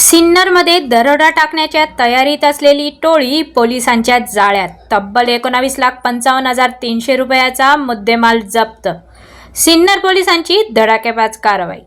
सिन्नरमध्ये दरोडा टाकण्याच्या तयारीत असलेली टोळी पोलिसांच्या जाळ्यात. तब्बल 19,55,300 रुपयाचा मुद्देमाल जप्त. सिन्नर पोलिसांची धडाकेबाज कारवाई.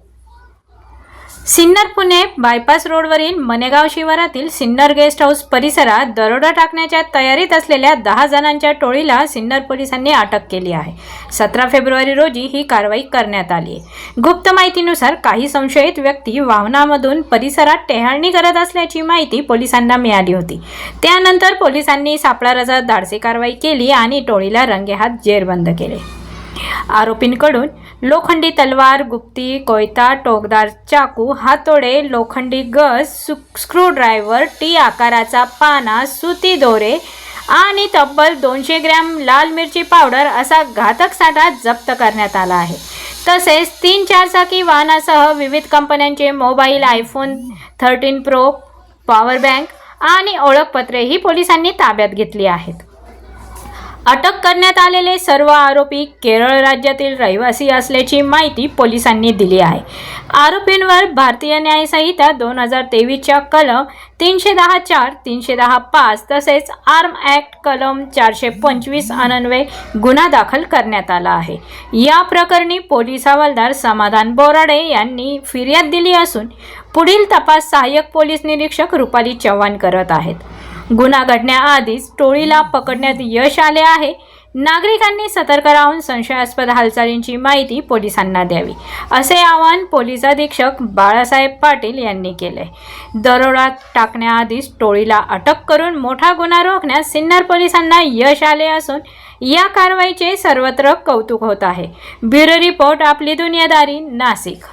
सिन्नर पुणे बायपास रोडवरील मनेगाव शिवारातील सिन्नर गेस्ट हाऊस परिसरात दरोडा टाकण्याच्या तयारीत असलेल्या 10 जणांच्या टोळीला सिन्नर पोलिसांनी अटक केली आहे. 17 फेब्रुवारी रोजी ही कारवाई करण्यात आली आहे. गुप्त माहितीनुसार काही संशयित व्यक्ती वाहनामधून परिसरात टेहळणी करत असल्याची माहिती पोलिसांना मिळाली होती. त्यानंतर पोलिसांनी सापळा रचत धाडसी कारवाई केली आणि टोळीला रंगेहात जेरबंद केले. आरोपींकडून लोखंडी तलवार, गुप्ती, कोयता, टोकदार चाकू, हातोडे, लोखंडी गज, स्क्रूड्रायव्हर, टी आकाराचा पाना, सुती दोरे आणि तब्बल 200 ग्रॅम लाल मिरची पावडर असा घातक साठा जप्त करण्यात आला आहे. तसेच 3 चारचाकी वाहनासह विविध कंपन्यांचे mobile, iPhone 13 pro, power bank आणि ओळखपत्रेही पोलिसांनी ताब्यात घेतली आहेत. अटक करण्यात आलेले सर्व आरोपी केरळ राज्यातील रहिवासी असल्याची माहिती पोलिसांनी दिली आहे. आरोपींवर भारतीय न्याय संहिता 2023च्या कलम 310(4), 310(5) तसेच आर्म ॲक्ट कलम 425 अन्वये गुन्हा दाखल करण्यात आला आहे. या प्रकरणी पोलीस हवालदार समाधान बोराडे यांनी फिर्याद दिली असून पुढील तपास सहाय्यक पोलीस निरीक्षक रुपाली चव्हाण करत आहेत. गुन्हा घडण्याआधीच टोळीला पकडण्यात यश आले आहे. नागरिकांनी सतर्क राहून संशयास्पद हालचालींची माहिती पोलिसांना द्यावी, असे आवाहन पोलीस अधीक्षक बाळासाहेब पाटील यांनी केले. दरोडा टाकण्याआधीच टोळीला अटक करून मोठा गुन्हा रोखण्यात सिन्नर पोलिसांना यश आले असून या कारवाईचे सर्वत्र कौतुक होत आहे. ब्युरो रिपोर्ट, आपली दुनियादारी, नाशिक.